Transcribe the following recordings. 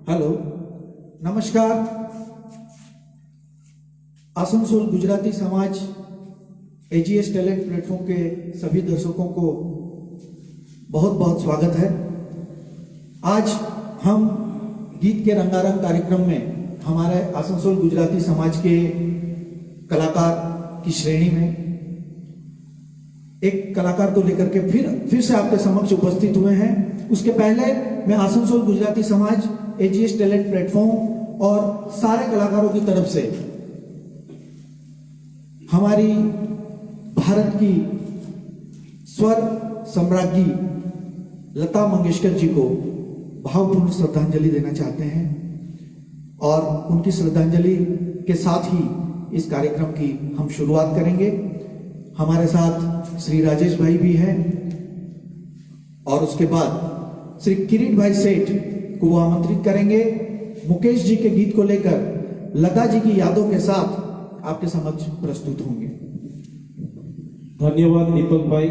Hello, नमस्कार। आसनसोल गुजराती समाज AGS talent platform के सभी दर्शकों को बहुत बहुत स्वागत है। आज हम गीत के रंगारंग कार्यक्रम में हमारे आसनसोल गुजराती समाज के कलाकार की श्रेणी में एक कलाकार को लेकर के फिर से आपके समक्ष उपस्थित हुए हैं। उसके पहले मैं आसनसोल गुजराती समाज एजीएस टैलेंट प्लेटफॉर्म और सारे कलाकारों की तरफ से हमारी भारत की स्वर सम्राज्ञी लता मंगेशकर जी को भावपूर्ण श्रद्धांजलि देना चाहते हैं और उनकी श्रद्धांजलि के साथ ही इस कार्यक्रम की हम शुरुआत करेंगे। हमारे साथ श्री राजेश भाई भी हैं और उसके बाद श्री किरीट भाई सेठ को वो आमंत्रित करेंगे। मुकेश जी के गीत को लेकर लता जी की यादों के साथ आपके समक्ष प्रस्तुत होंगे। धन्यवाद दीपक भाई।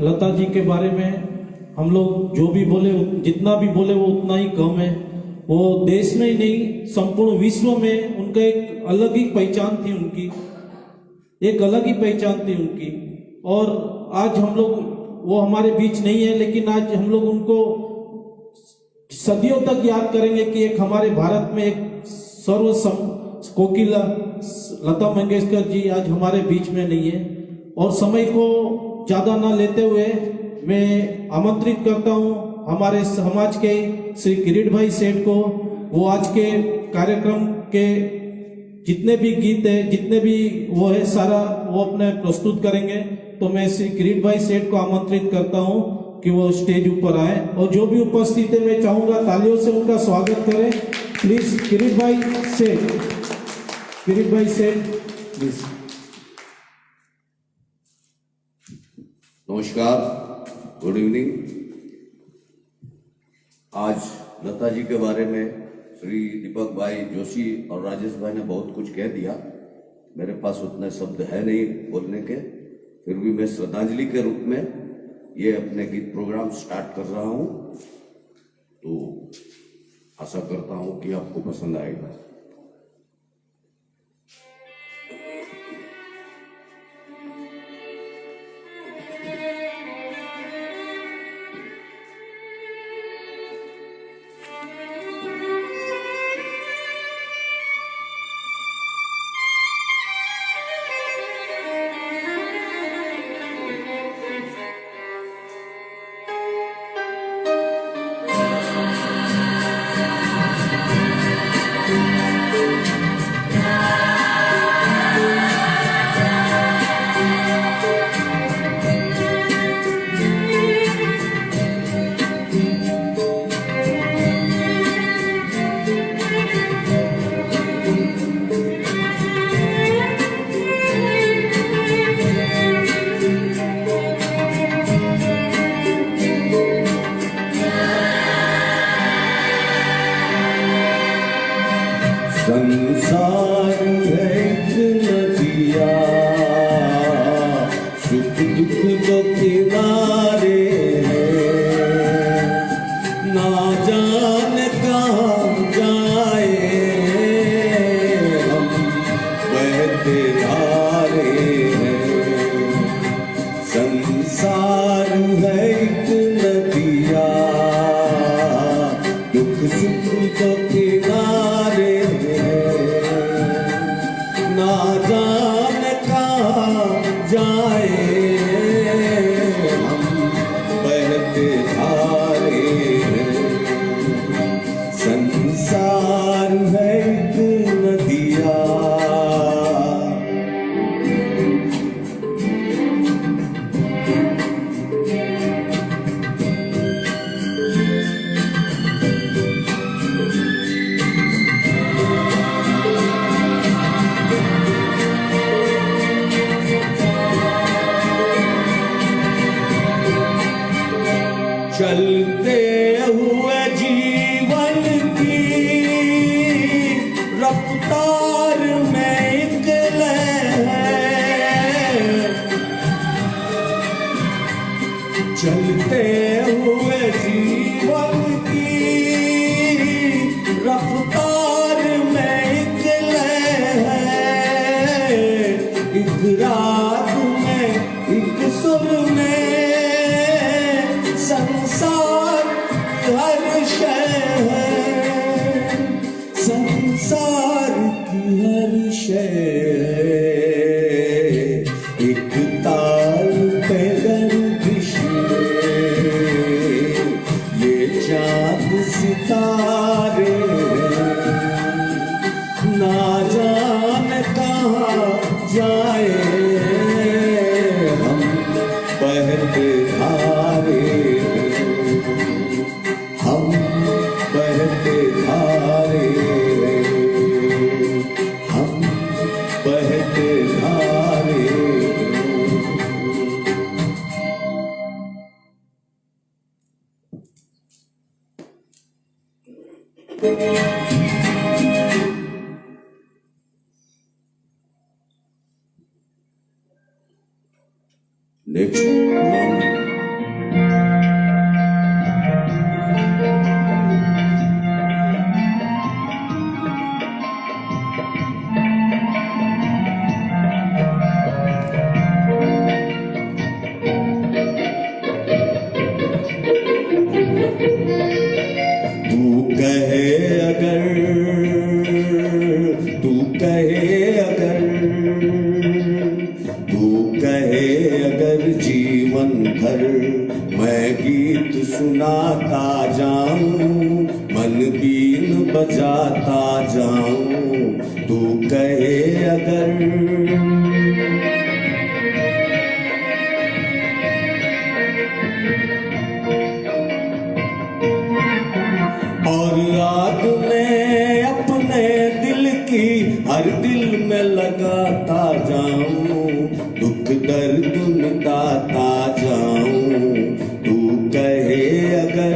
लता जी के बारे में हम लोग जो भी बोले, जितना भी बोले वो उतना ही कम है। वो देश में ही नहीं, संपूर्ण विश्व में उनका एक अलग ही पहचान थी उनकी, एक अलग ही पहचान थी उनकी। और आज हम लोग, वो हमारे बीच नहीं है, लेकिन आज हम लोग उनको सदियों तक याद करेंगे कि एक हमारे भारत में एक कोकिला लता मंगेशकर जी आज हमारे बीच में नहीं है। और समय को ज्यादा ना लेते हुए मैं आमंत्रित करता हूं हमारे समाज के श्री किरीट भाई सेठ को। वो आज के कार्यक्रम के जितने भी गीत है, जितने भी वो है, सारा वो अपने प्रस्तुत करेंगे। तो मैं श्री किरीट भाई सेठ को आमंत्रित करता हूं कि वो स्टेज ऊपर आए और जो भी उपस्थित है मैं चाहूंगा तालियों से उनका स्वागत करें। प्लीज किरीट भाई सेठ, किरीट भाई सेठ प्लीज। नमस्कार, गुड इवनिंग। आज लता जी के बारे में श्री दीपक भाई जोशी और राजेश भाई ने बहुत कुछ कह दिया। मेरे पास उतने शब्द है नहीं बोलने के, फिर भी मैं श्रद्धांजलि के रूप में ये अपने गीत प्रोग्राम स्टार्ट कर रहा हूं। तो आशा करता हूं कि आपको पसंद आएगा। बहते धारे हैं। संसार है एक नदिया, दुख सुख तो किनारे हैं। ना जाने कहाँ जाए हम बहते धारे हैं। संसार है एक नदिया। चलते हुए जीवन की रफ्तार में एक लय है। चलते हुए जीवन की रफ्तार में एक लय है। एक राग में एक सुर में संसार हर शय है। संसार की हर शय एक ताल पे गर्दिश में। ये चांद सितारे ना जाने कहाँ जाए हम बहते धारे। हम बहते धारे, हम बहते धारे। Next round. तू कहे अगर जीवन भर मैं गीत सुनाता जाऊं, मन बीन बजाता जाऊं। तू कहे अगर और याद में अपने दिल की हर दिल में लगाता जाऊं, दुख दर्द मिटाता जाऊं। तू कहे अगर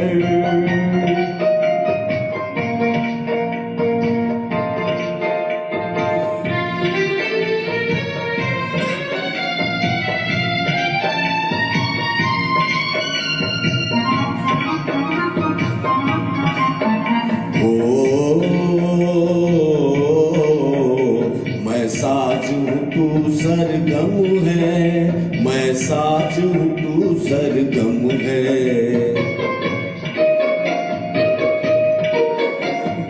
मैं साज हूँ तू सरगम है, मैं साज हूँ तू सरगम है।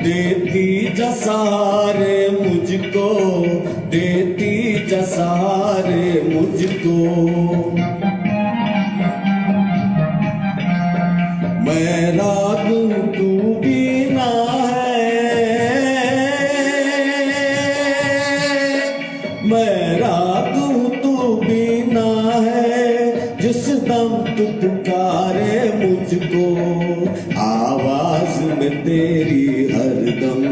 देती जा सहारे मुझको, देती जा सहारे मुझको। मैं राग हूँ तू बीना मैं राग हूँ तू बीना है। जिस दम तू पुकारे मुझको, आवाज में तेरी हरदम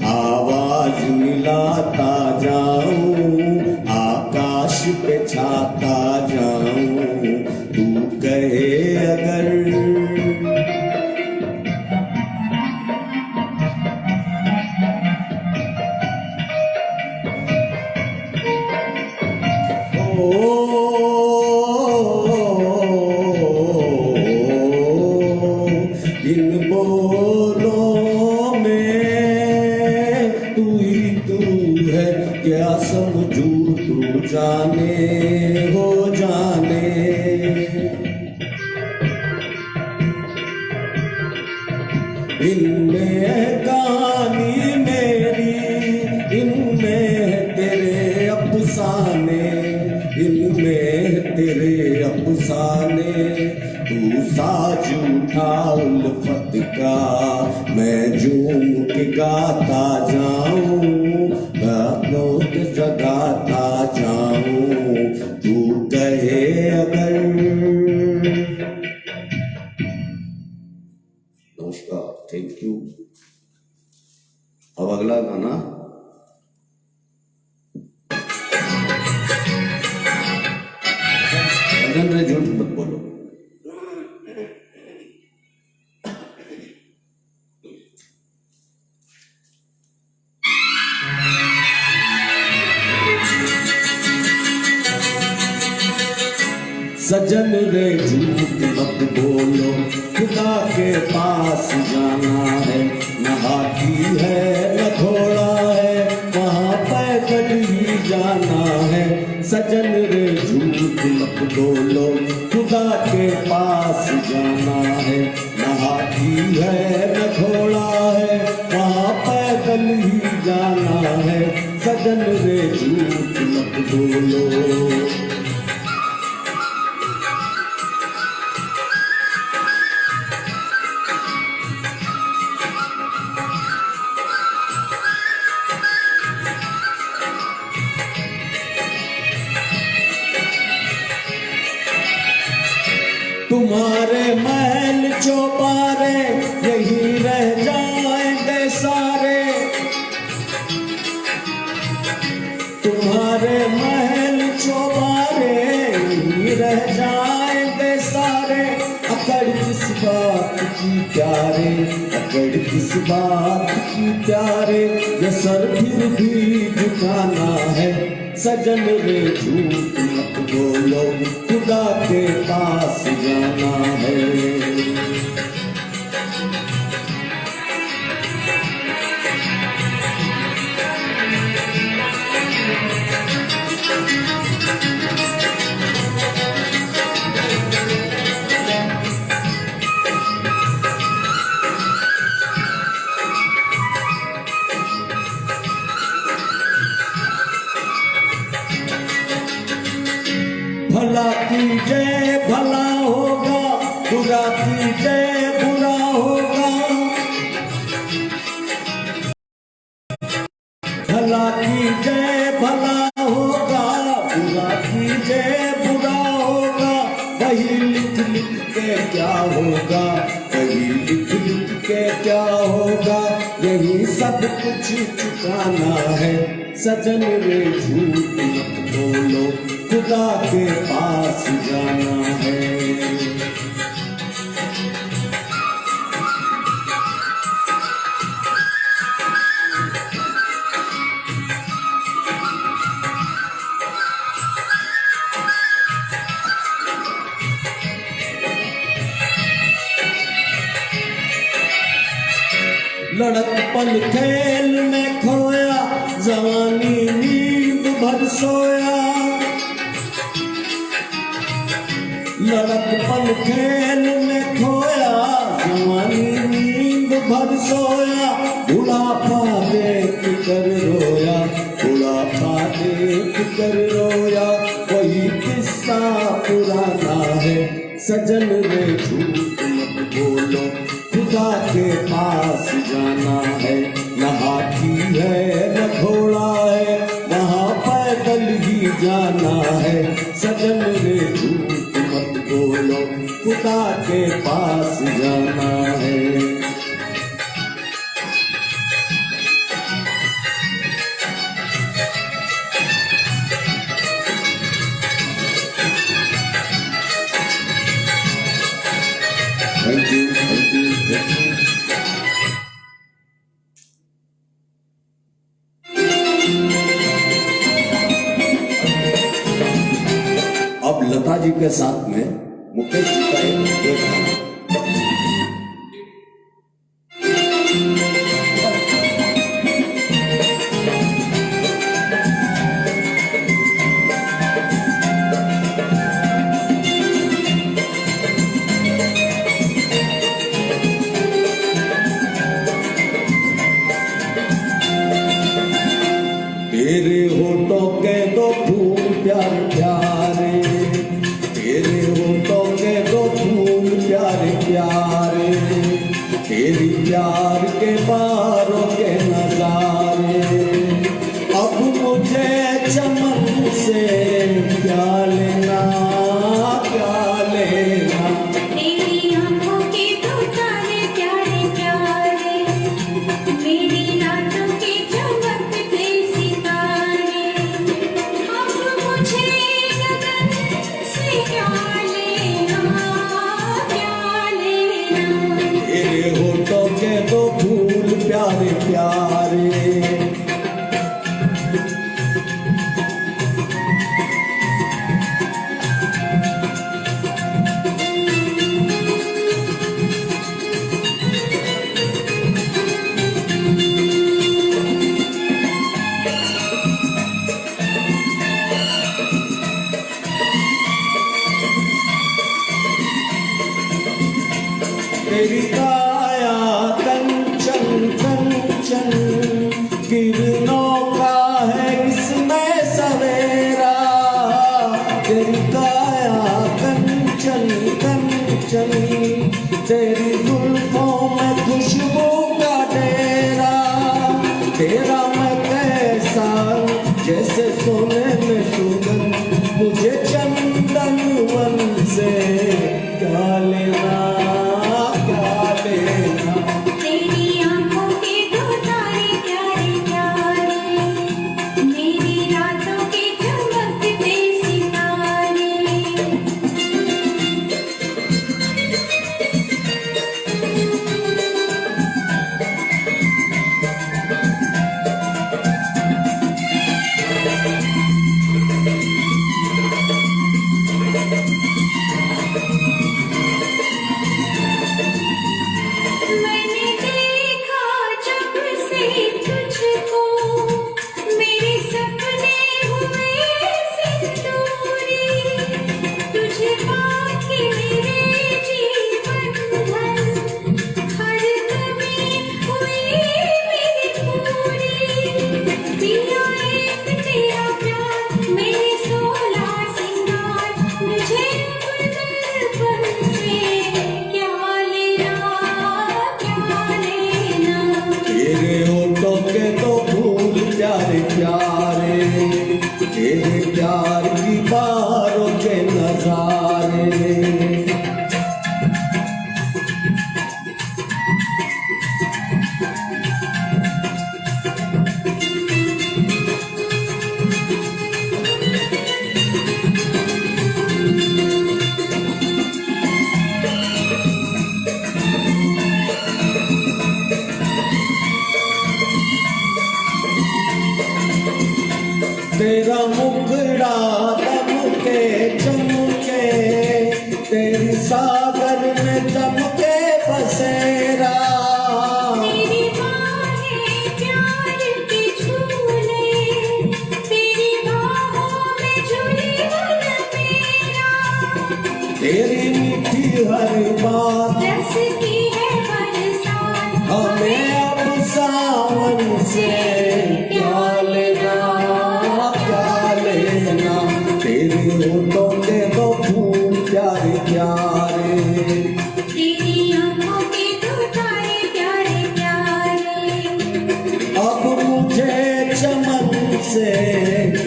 आवाज मिलाता जाऊं, आकाश पे छाता जाऊं। तू कहे अगर इन बोलों में तू ही तू है, क्या समझू तू जाने हो जाने। इनमें है कहानी मेरी, इनमें है तेरे अफसाने, इनमें है तेरे अफसाने। तू साज उठा उल्फत का, मैं झूम के गाता जाऊं, बातों के जगाता जाऊं। तू कहे अगर। नमस्कार, थैंक यू। अब अगला गाना भजन रे झूठ मत बोलो। सजन रे झूठ मत बोलो, खुदा के पास जाना है। न हाथी है न घोड़ा है, वहाँ पैदल ही जाना है। सजन रे झूठ मत बोलो, खुदा के पास जाना है। न हाथी है न घोड़ा है, वहाँ पैदल ही जाना है। सजन रे झूठ मत बोलो। तुम्हारे महल चौबारे यही रह जाएंगे सारे। तुम्हारे महल चौबारे यही रह जाएंगे सारे। अकड़ किस बात की प्यारे, अकड़ किस बात की प्यारे। ये सर फिर भी झुकाना है। सजन रे झूठ मत बोलो, खुदा के पास जाना है। भला कीजिए भला होगा, बुरा कीजिए बुरा होगा। भला कीजिए भला होगा, बुरा कीजिए बुरा होगा। वही लिख लिख के क्या होगा, वही लिख लिख के क्या होगा। यही सब कुछ चुकाना है। सजन रे झूठ मत बोलो, खुदा के पास जाना है। लड़कपन खेल में खोया, जवानी नींद भर सोया। लड़कपन खेल में खोया, जवानी नींद भर सोया। बुढ़ापा देख कर रोया, बुढ़ापा देख कर रोया। वही किस्सा पुराना है। सजन रे झूठ मत बोलो, खुदा के पास जाना है। न हाथी है न घोड़ा है, वहाँ पैदल ही जाना है। सजन रे झूठ मत बोलो, खुदा के पास जाना है। Thank you, thank you, thank you. अब लता जी के साथ में मुकेश जी का एक गाना। तेरे होठों के दो फूल प्यारे प्यारे, तेरे होठों के दो फूल प्यारे प्यारे, तेरी प्यार के बारों के नजारे, अब मुझे चमन से क्या लेना, क्या लेना। तेरी आंखों के दो तारे प्यारे प्यारे, मेरी रातों के चमकते सितारे, अब मुझे गगन से क्या लेना, क्या लेना। तेरे होठों के दो फूल प्यारे प्यारे। तेरी काया कंचन कंचन, किरणों का है इसमें सवेरा, तेरी काया कंचन कंचन, तेरी जुल्फों में खुशबू का डेरा, तेरा मैं कैसा जैसे सोने में सुगंध, मुझे चंदन वन से क्या लेना, क्या लेना। तेरी आंखों के दो तारे प्यारे प्यारे, मेरी रातों के चमकते सितारे। मैंने देखा जब से तुझको, मेरे सपने हुए सिंदूरी, तुझे पाके मेरे जीवन भर हर कमी हुई मेरी पूरी। पिया एक तेरा प्यार, मेरे 16 सिंगार, मुझे दर्पण से क्या लेना, क्या लेना। तेरे होठों के दो फूल प्यारे प्यारे, तेरे प्यार की बारों के नजारे। तेरा मुखड़ा दमके चमके, तेरी सागर में चमके बसेरा, तेरी बाहें प्यार के झूले, तेरी बाहों में झूले मन मेरा, तेरी मीठी हर बात रस की है बरसात, हमें अब सावन से क्या लेना, क्या लेना। तेरे होठों के दो फूल प्यारे प्यारे, तेरी आंखों के दो तारे प्यारे प्यारे, अब मुझे चमन से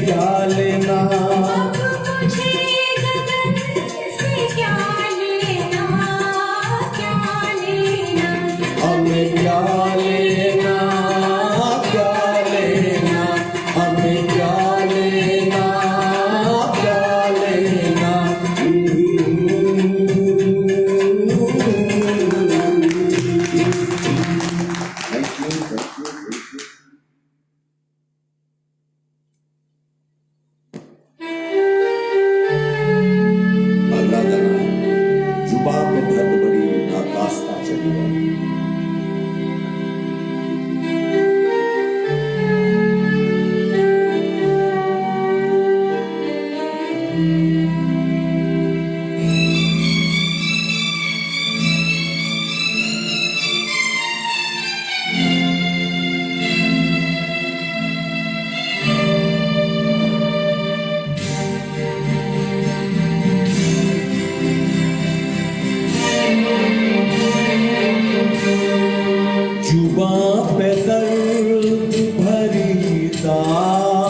क्या लेना, अब मुझे गगन से क्या लेना, क्या लेना। हमें क्या लेना, क्या लेना, हमें क्या लेना, क्या लेना। Thank you, thank you, thank you.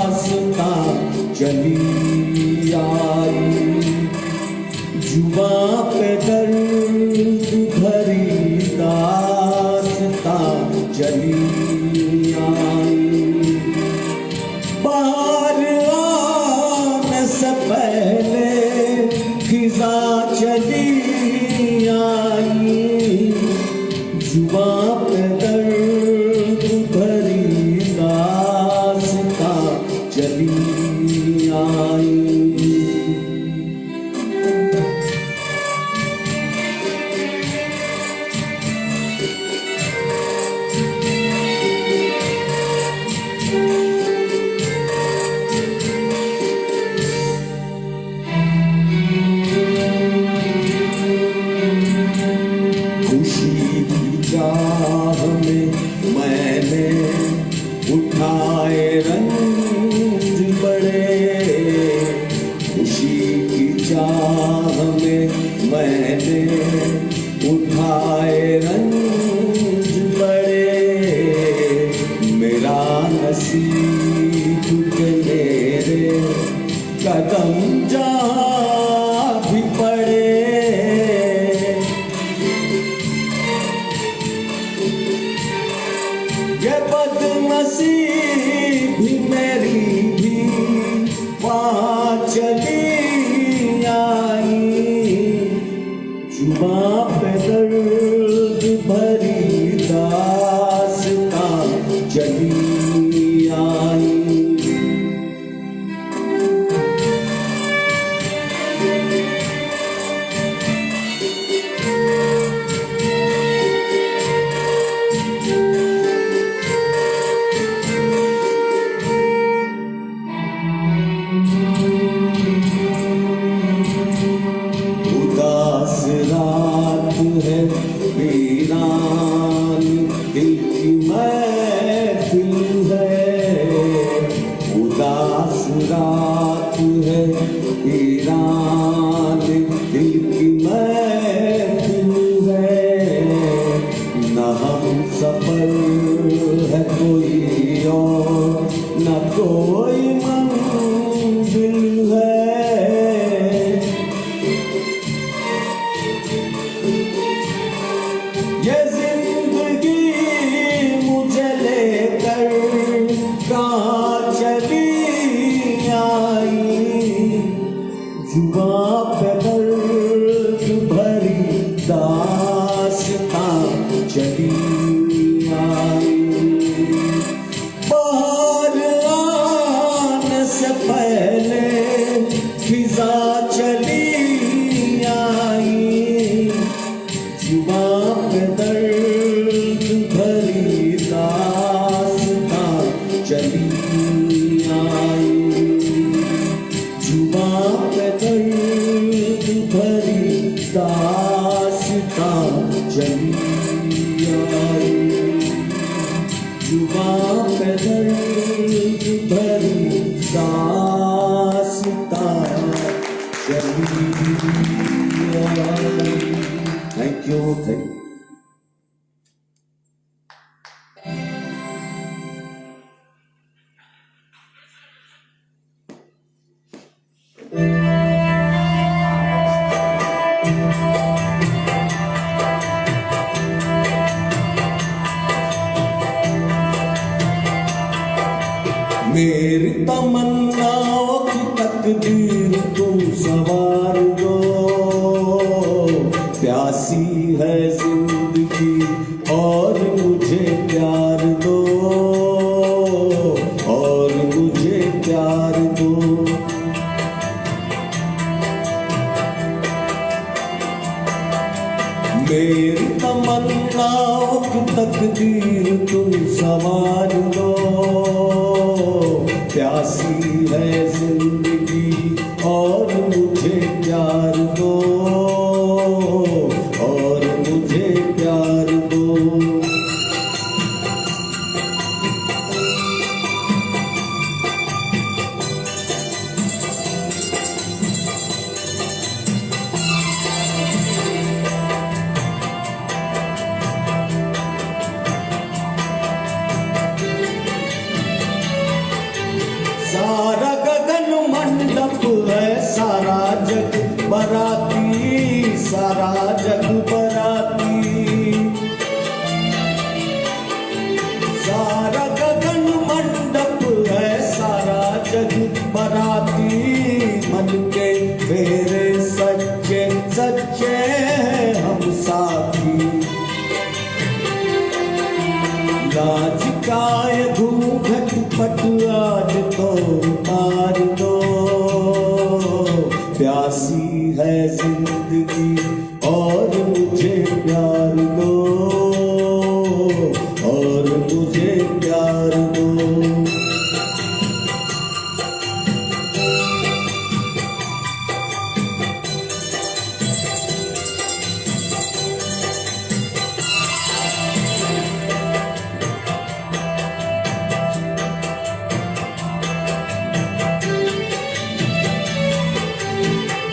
दास्ता चली आई, जुबां पे दर्द भरी दास्ता चली आई। बाहर आने से पहले खिजा चली आई, जुबां पे दर्द भरी दास्ता चली आई। खुशी की चाह में मैंने उठाए रंज बड़े, खुशी की चाह में मैंने उठाए रंज बड़े। मेरा नसीब के मेरे कदम जहाँ भी पड़े, ये बदनसीबी मेरी भी वहाँ चली आई, जुबां पे दर्द भरी दास्ता चली आई। उदास रात है वीरान दिल की महफिल है, उदास रात है वीरान दिल की महफिल है। न हम सफर है कोई और न कोई मंजिल है, ये जिंदगी मुझे लेकर कहाँ चली आई, जुबां पे दर्द भरी दास्ता चली आई। बाहर आने से पहले खिजा चली आई, जुबां पे दर्द भरी दास्ता चली आई, जुबां पे दर्द भरी दास्ता चली आई, जुबां पे दर्द भरी दास्ता चली आई। Thank you. Thank you. मेरी तमन्नाओं की तकदीर तुम सवार दो, प्यासी है जिंदगी और मुझे प्यार दो, और मुझे प्यार दो। मेरी तमन्नाओं की तकदीर तुम सवार दो, प्यासी है जिंदगी और मुझे प्यार दो, और मुझे प्यार दो। सारा गगन मंडप है, सारा जग बराती, सारा जग बराती। सारा गगन मंडप है, सारा जग बराती। मन के फेरे सच्चे सच्चे हैं हम साथी। लाज का ये घूंघट पट आज तो उतार दो। प्यासी है जिंदगी और मुझे प्यार दो, और मुझे प्यार दो।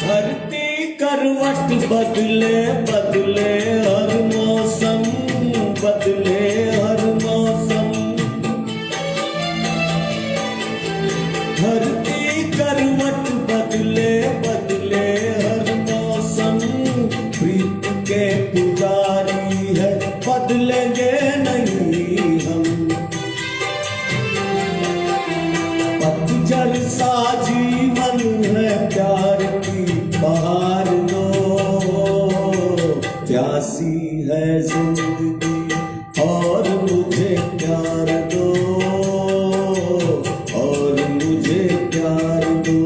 धरती करवट बदले बदले हर मौसम, बदले हर मौसम। धरती करवट बदले बदले हर मौसम। प्रीत के पुजारी है, बदलेंगे नहीं हम। पतझड़ सा जीवन है, प्यार की बहार दो। प्यासी है जिंदगी और मुझे प्यार दो, और मुझे प्यार दो।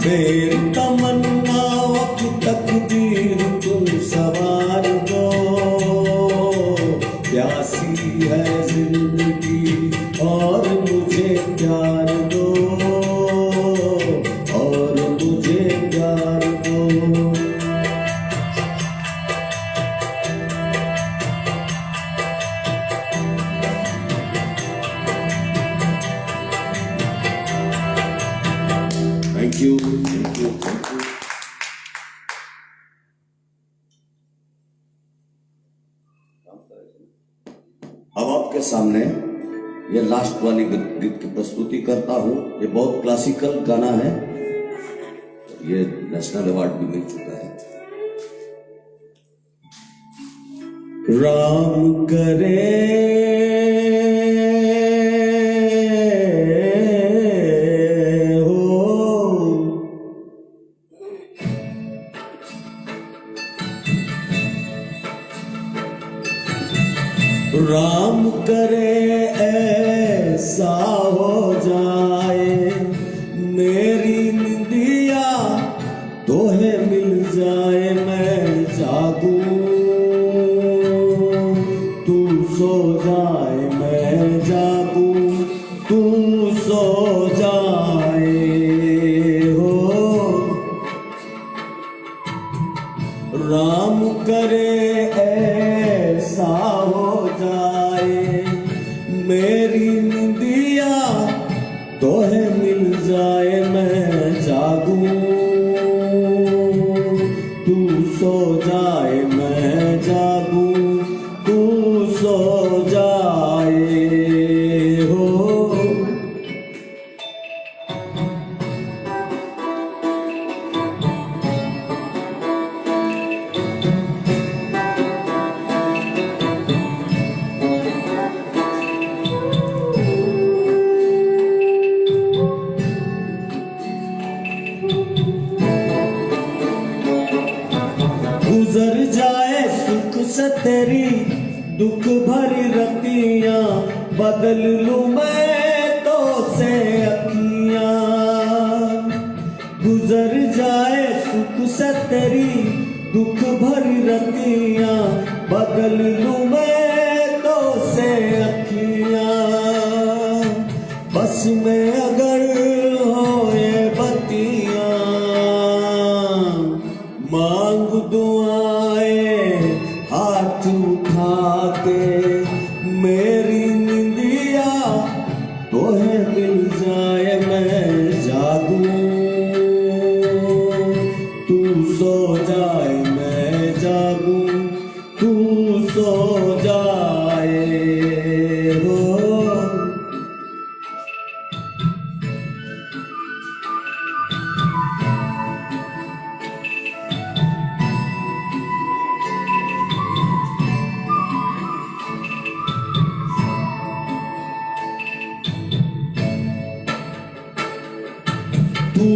मेरी तमन्नाओं की तकदीर तुम सवार दो। प्यासी है जिंदगी और मुझे प्यार दो, और मुझे प्यार दो। Thank you, thank you, thank you. अब आपके सामने ये लास्ट वाली गीत की प्रस्तुति करता हूँ। ये बहुत क्लासिकल गाना है, ये नेशनल अवार्ड भी मिल चुका है। राम करे राम करे ऐसा हो जाए, मेरी निंदिया तोहे मिल जाए। मैं जागूं तू सो जाए, मैं जागूं तू सो जाए। हो राम करे ऐसा हो जाए, मेरी निंदिया तोहे मिल जाए। मैं जागूं तू सो जाए, मैं जागूं तू सो जाए। हो गुजर जाए सुख से तेरी दुख भरी रतियां, बदल लूं मैं तो से अखियां। गुजर जाए सुख से तेरी दुख भरी रतियां, बदल लूं मैं तो से अखियां। बस में अगर हो ये बतियां, मांग दुआएं हाथ उठा के। मेरी निंदिया तोहे मिल जाए, मैं जागूं तू सो जाए, मैं जागूं तू सो जाए।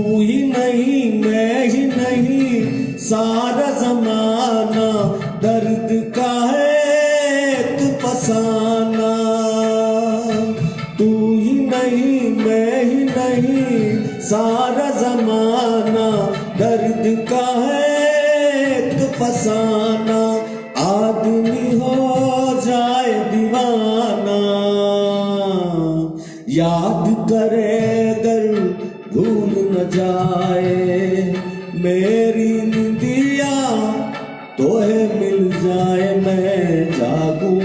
ही नहीं मैं ही नहीं सारा जमाना दर्द का है तू फसाना। तू ही नहीं मैं ही नहीं सारा जमाना दर्द का है तू फसाना। आदमी हो जाए दीवाना याद करे अगर भूल न जाए मेरी निंदिया तोहे मिल जाए मैं जागूं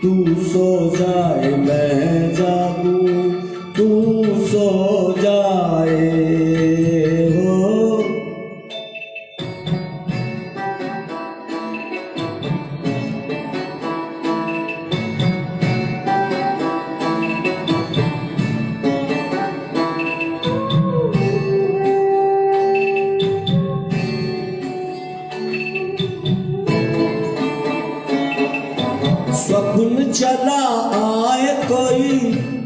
तू सो जाए मैं जागूं तू सो जाए हो। स्वप्न चला आए कोई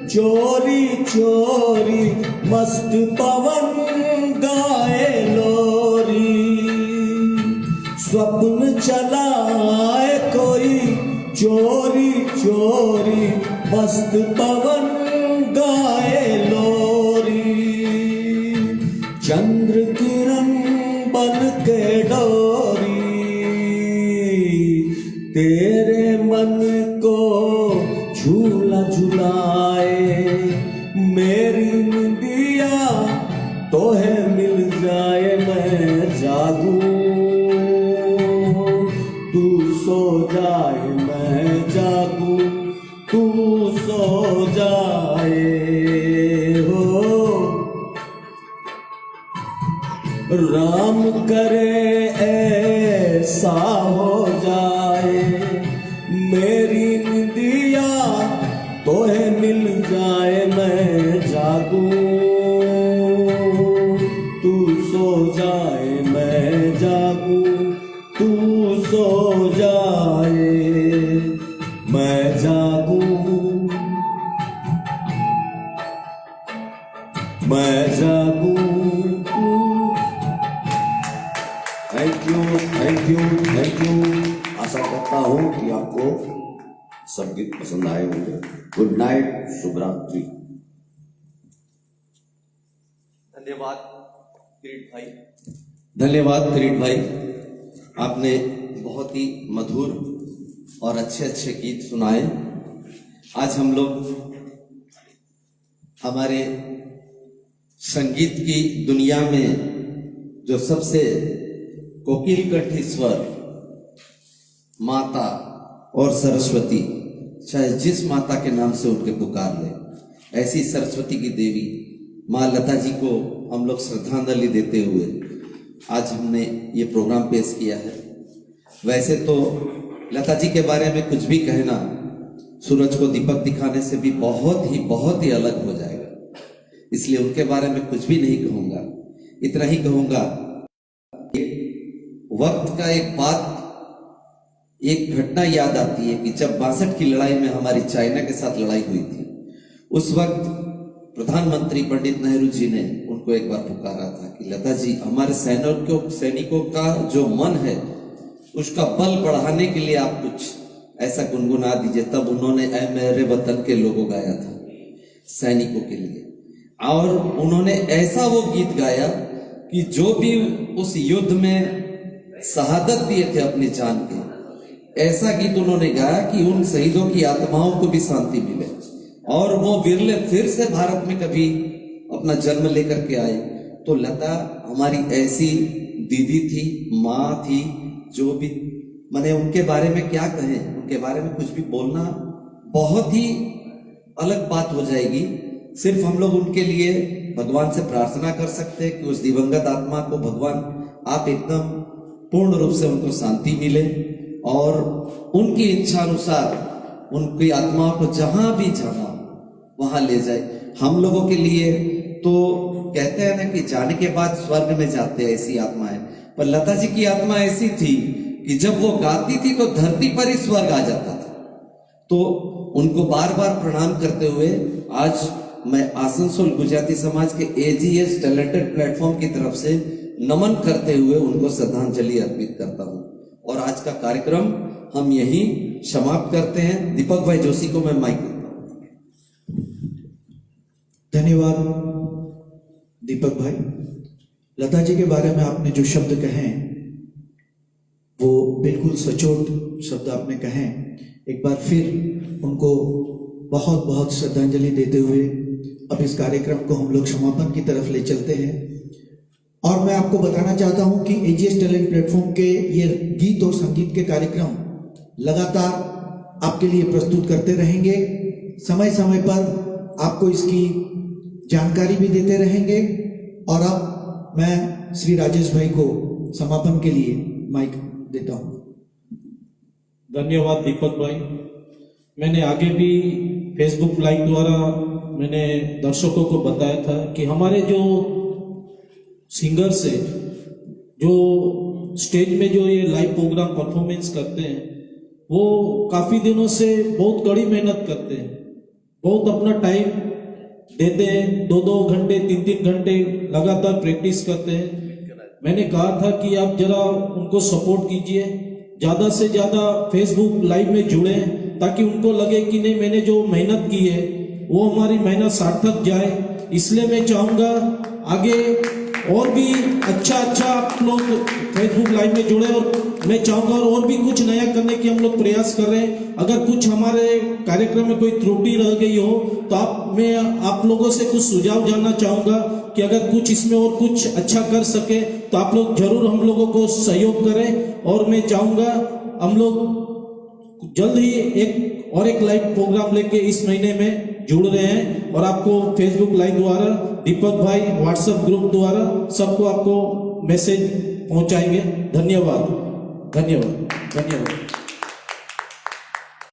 चोरी चोरी मस्त पवन गाए लोरी। स्वप्न चला आए कोई चोरी चोरी मस्त पवन गाए लोरी। चंद्र किरण बन के डोरी तेरे मन को झूला झुलाए मेरी निंदिया तोहे मिल जाए मैं जागूं तू सो जाए मैं जागूं तू सो जाए हो। राम करे ऐसा हो जाए मेरी निंदिया तोहे मिल जाए मैं जागूं तू सो जाए मैं जागूं तू सो जाए मैं जागूं मैं जागूं। Thank you thank you thank you. आशा करता हूं कि आपको सब गीत पसंद आए होंगे। गुड नाइट, शुभ रात्रि। धन्यवाद किरीट भाई। धन्यवाद किरीट भाई, आपने बहुत ही मधुर और अच्छे अच्छे गीत सुनाए। आज हम लोग हमारे संगीत की दुनिया में जो सबसे कोकिल कंठी स्वर माता और सरस्वती, चाहे जिस माता के नाम से उनके पुकार ले, ऐसी सरस्वती की देवी माँ लता जी को हम लोग श्रद्धांजलि देते हुए आज हमने ये प्रोग्राम पेश किया है। वैसे तो लता जी के बारे में कुछ भी कहना सूरज को दीपक दिखाने से भी बहुत ही अलग हो जाएगा, इसलिए उनके बारे में कुछ भी नहीं कहूँगा। इतना ही कहूँगा, वक्त का एक घटना याद आती है कि जब 62 की लड़ाई में हमारी चाइना के साथ लड़ाई हुई थी, उस वक्त प्रधानमंत्री पंडित नेहरू जी ने उनको एक बार पुकारा था कि लता जी, हमारे सैनिकों का जो मन है उसका बल बढ़ाने के लिए आप कुछ ऐसा गुनगुना दीजिए। तब उन्होंने ऐ मेरे वतन के लोगों गाया था सैनिकों के लिए, और उन्होंने ऐसा वो गीत गाया कि जो भी उस युद्ध में शहादत दिए थे अपनी जान के, ऐसा गीत उन्होंने गाया कि उन शहीदों की आत्माओं को भी शांति मिले और वो विरले फिर से भारत में कभी अपना जन्म लेकर के आए। तो लता हमारी ऐसी दीदी थी, माँ थी, जो भी मैंने उनके बारे में क्या कहें, उनके बारे में कुछ भी बोलना बहुत ही अलग बात हो जाएगी। सिर्फ हम लोग उनके लिए भगवान से प्रार्थना कर सकते हैं कि उस दिवंगत आत्मा को भगवान आप एकदम पूर्ण रूप से उनको शांति मिले और उनकी इच्छा अनुसार उनकी आत्मा को जहां भी जाना वहां ले जाए। हम लोगों के लिए तो कहते हैं ना कि जाने के बाद स्वर्ग में जाते हैं ऐसी आत्माएं, पर लता जी की आत्मा ऐसी थी कि जब वो गाती थी तो धरती पर ही स्वर्ग आ जाता था। तो उनको बार बार प्रणाम करते हुए आज मैं आसनसोल गुजराती समाज के एजीएस टैलेंटेड प्लेटफॉर्म की तरफ से नमन करते हुए उनको श्रद्धांजलि अर्पित करता हूं। और आज का कार्यक्रम हम यही समाप्त करते हैं। दीपक भाई जोशी को मैं माइक देता हूं। धन्यवाद दीपक भाई। लता जी के बारे में आपने जो शब्द कहे वो बिल्कुल सचोट शब्द आपने कहे। एक बार फिर उनको बहुत बहुत श्रद्धांजलि देते हुए अब इस कार्यक्रम को हम लोग समापन की तरफ ले चलते हैं। और मैं आपको बताना चाहता हूं कि एजीएस टैलेंट प्लेटफॉर्म के ये गीत और संगीत के कार्यक्रम लगातार आपके लिए प्रस्तुत करते रहेंगे। समय समय पर आपको इसकी जानकारी भी देते रहेंगे। और अब मैं श्री राजेश भाई को समापन के लिए माइक देता हूं। धन्यवाद दीपक भाई। मैंने आगे भी फेसबुक लाइव द्वारा मैंने दर्शकों को बताया था कि हमारे जो सिंगर्स है जो स्टेज में जो ये लाइव प्रोग्राम परफॉर्मेंस करते हैं वो काफी दिनों से बहुत कड़ी मेहनत करते हैं, बहुत अपना टाइम देते हैं, 2-2 घंटे 3-3 घंटे लगातार प्रैक्टिस करते हैं। मैंने कहा था कि आप जरा उनको सपोर्ट कीजिए, ज्यादा से ज्यादा फेसबुक लाइव में जुड़े ताकि उनको लगे कि नहीं मैंने जो मेहनत की है वो हमारी मेहनत सार्थक जाए। इसलिए मैं चाहूंगा आगे और भी अच्छा आप लोग फेसबुक लाइव में जुड़े और मैं चाहूंगा और भी कुछ नया करने की हम लोग प्रयास कर रहे हैं। अगर कुछ हमारे कार्यक्रम में कोई त्रुटि रह गई हो तो मैं आप लोगों से कुछ सुझाव जानना चाहूंगा कि अगर कुछ इसमें और कुछ अच्छा कर सके तो आप लोग जरूर हम लोगों को सहयोग करें। और मैं चाहूंगा हम लोग जल्द ही एक लाइव प्रोग्राम लेके इस महीने में जुड़ रहे हैं और आपको फेसबुक लाइव द्वारा दीपक भाई व्हाट्सएप ग्रुप द्वारा सबको आपको मैसेज पहुंचाएंगे। धन्यवाद।